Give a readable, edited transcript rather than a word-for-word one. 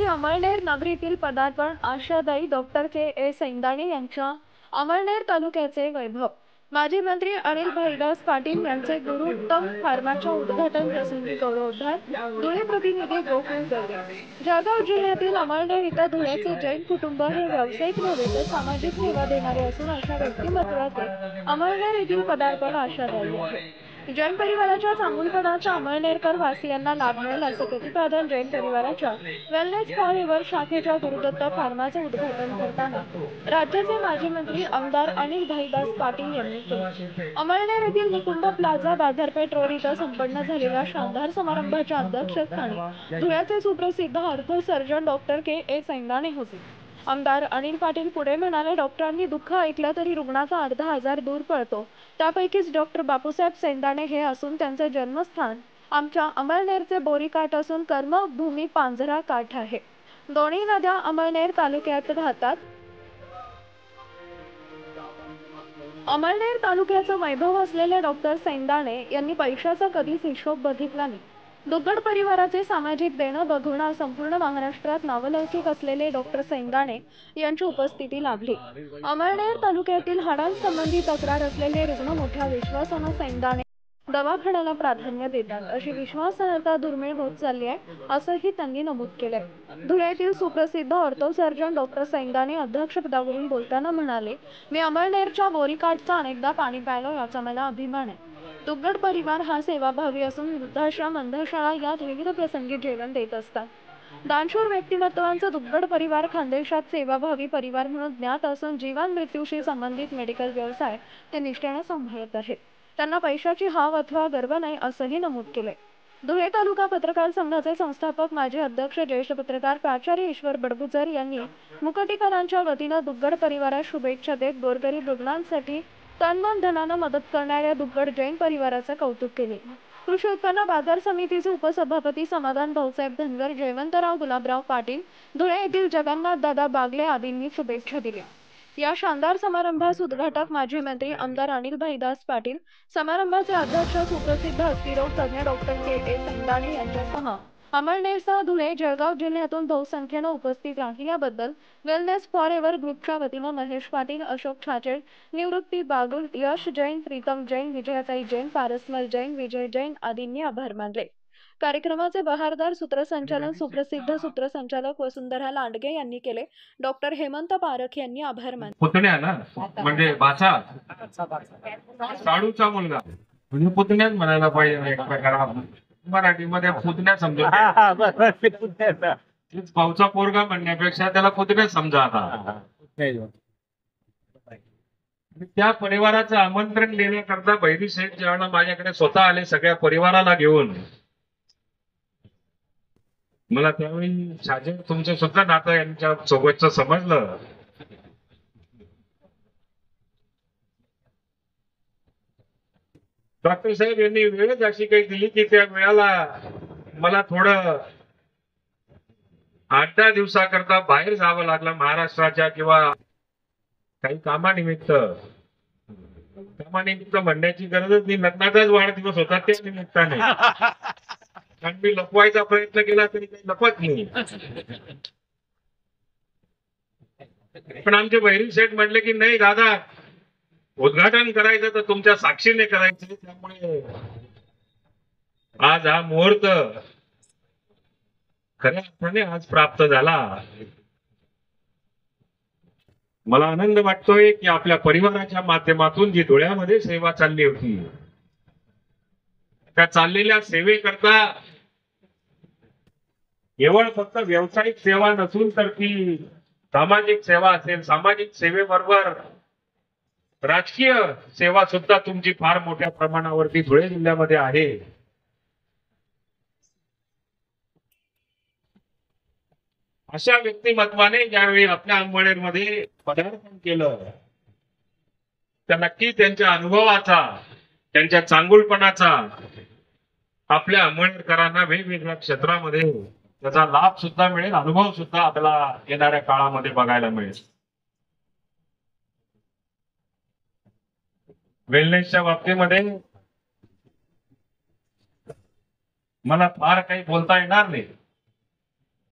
डॉक्टरांचे अमळनेर नगरीतील पदार्पण आशाताई डॉक्टर के ए सैंदाणे यांच्या अमळनेर तालुक्याचे वैभव। माजी मंत्री अनिल भाईदास पाटील यांचे गुरुत्तम फार्माच्या उद्घाटन प्रसंगी गौरवोद्गार। धुळे प्रतिनिधी गोकुळ गवळी। जळगाव जिल्ह्यातील अमळनेर इथं धुळ्याचे जैन कुटुंब हे व्यावसायिक नव्हे तर सामाजिक सेवा देणारे असून अशा व्यक्तिमत्वाचे अमळनेर येथील पदार्पण आशादायी आहे। जैन परिवाराच्या चांगुलपणाचा अमळनेरकर वासियांना लाभ मिळेल असं प्रतिपादन जैन परिवाराच्या वेलनेस फॉरएव्हर शाखेच्या गुरुदत्त फार्माचे उद्घाटन करताना राज्याचे माजी मंत्री आमदार अनिल भाईदास पाटील यांनी केले। अमळनेर येथील निकुंभ प्लाझा बाजारपेठ रोड इथं संपन्न झालेल्या शानदार समारंभाच्या अध्यक्षस्थानी धुळ्याचे सुप्रसिद्ध ऑर्थो सर्जन डॉक्टर के ए सैंदाणे होते। आमदार अनिल पाटील पुढे म्हणाले, डॉक्टरांनी दुःख ऐकलं तरी रुग्णाचा अर्धा आजार दूर पळतो। त्यापैकीच डॉक्टर बापूसाहेब सैंदाणे हे असून त्यांचे जन्मस्थान आमच्या अमळनेरचे बोरीकाठ असून कर्मभूमी पांझरा काठ आहे। दोन्ही नद्या अमळनेर तालुक्यात राहतात। अमळनेर तालुक्याचं वैभव असलेले डॉक्टर सैंदाणे यांनी पैशाचा कधीच हिशोब बघितला नाही। दुग्गड परिवाराचे सामाजिक देणं बघून संपूर्ण महाराष्ट्रात नावलौकिक असलेले डॉक्टर सैंदाणे यांची उपस्थिती लाभली। अमळनेर तालुक्यातील हाडांसंबंधी तक्रार असलेले रुग्ण मोठ्या विश्वासाने सैंदाणे दवाखान्याला प्राधान्य देतात। अशी विश्वासार्हता दुर्मिळ होत चालली आहे असंही त्यांनी नमूद केलंय। धुळ्यातील सुप्रसिद्ध ऑर्थो सर्जन डॉक्टर सैंदाणे अध्यक्षपदावरून बोलताना म्हणाले, मी अमळनेरच्या बोरीकाठचा अनेकदा पाणी प्यायलो याचा मला अभिमान आहे। दुग्गड परिवार हा सेवाभावी असून वृद्धाश्रम अंधशाळा यात विविध प्रसंगी जेवण देत असतात। दानशूर व्यक्तिमत्वांचा दुग्गड परिवार खानदेशात सेवाभावी परिवार म्हणून ज्ञात असून जीवन मृत्यूशी संबंधित मेडिकल व्यवसाय ते निष्ठेने सांभाळत आहेत। त्यांना पैशाची हाव अथवा गर्व नाही असंही नमूद केले। धुळे तालुका पत्रकार संघाचे संस्थापक माजी अध्यक्ष ज्येष्ठ पत्रकार प्राचार्य ईश्वर बडगुजर यांनी मुकटिकरांच्या वतीनं दुग्गड परिवारास शुभेच्छा देत गोरगरीब रुग्णांसाठी तन धनानं मदत करणाऱ्या दुग्गड जैन परिवाराचे कौतुक केले। कृषी उत्पन्न बाजार समितीचे उपसभापती समाधान भाऊसाहेब धनगर, जयवंतराव गुलाबराव पाटील, धुळे येथील जगन्नाथ दादा बागले आदींनी शुभेच्छा दिल्या। या शानदार समारंभास उद्घाटक माजी मंत्री आमदार अनिल भाईदास पाटील, समारंभाचे अध्यक्ष सुप्रसिद्ध अस्थिरोग तज्ञ डॉक्टर के ए सैंदाणे यांच्यासह अमळनेरसह धुळे, जळगाव जिल्ह्यातून बहुसंख्येने उपस्थित राहिल्याबद्दल वेलनेस फॉरएव्हर ग्रुपच्या वतीनं महेश पाटील, अशोक छाजेड, निवृत्ती बागुल, यश जैन, प्रीतम जैन, विजयाताई जैन, पारसमल जैन, विजय जैन आदींनी आभार मानले। कार्यक्रमाचे बहारदार सूत्रसंचालन सुप्रसिद्ध सूत्रसंचालक वसुंधरा लांडगे यांनी केले। डॉक्टर हेमंत पारख यांनी आभार मानले। पुतण्या ना म्हणजे भाचा साडूचा मुलगा म्हणजे पुतण्याच म्हणायला पाहिजे एक प्रकारे मराठीमध्ये पुतण्या समजून भाऊचा पोरगा म्हणण्यापेक्षा त्याला पुतण्या समजा आता। त्या परिवाराचं आमंत्रण देण्याकरता बैरी शेठ जेव्हा माझ्याकडे स्वतः आले सगळ्या परिवाराला घेऊन, मला त्यावेळी छाजे तुमचं सुद्धा नातं यांच्या सोबतचं समजलं। डॉक्टर साहेब यांनी वेळच अशी काही दिली की त्या वेळाला मला थोडं 8-10 दिवसाकरता बाहेर जावं लागलं महाराष्ट्राच्या किंवा काही कामानिमित्त म्हणण्याची गरजच नाही, लग्नाचाच वाढदिवस होता त्या निमित्ताने, कारण मी लपवायचा प्रयत्न केला तरी काही लपत नाही। पण आमचे बहिरी शेठ म्हटले की नाही दादा, उद्घाटन करायचं तर तुमच्या साक्षीने करायचं, त्यामुळे आज हा मुहूर्त खऱ्या अर्थाने आज प्राप्त झाला। मला आनंद वाटतोय की आपल्या परिवाराच्या माध्यमातून जी धुळ्यामध्ये सेवा चालली होती, त्या चाललेल्या सेवेकरता केवळ फक्त व्यावसायिक सेवा नसून तर ती सामाजिक सेवा असेल, सामाजिक सेवेबरोबर राजकीय सेवा सुद्धा तुमची फार मोठ्या प्रमाणावरती धुळे जिल्ह्यामध्ये आहे। अशा व्यक्तिमत्वाने ज्यावेळी आपल्या अमळनेरमध्ये पदार्पण केलं, तर नक्की त्यांच्या अनुभवाचा, त्यांच्या चांगुलपणाचा आपल्या अमळनेरकरांना वेगवेगळ्या क्षेत्रामध्ये त्याचा लाभ सुद्धा मिळेल, अनुभव सुद्धा आपल्याला येणाऱ्या काळामध्ये बघायला मिळेल। वेलनेसच्या बाबतीमध्ये मला फार काही बोलता येणार नाही,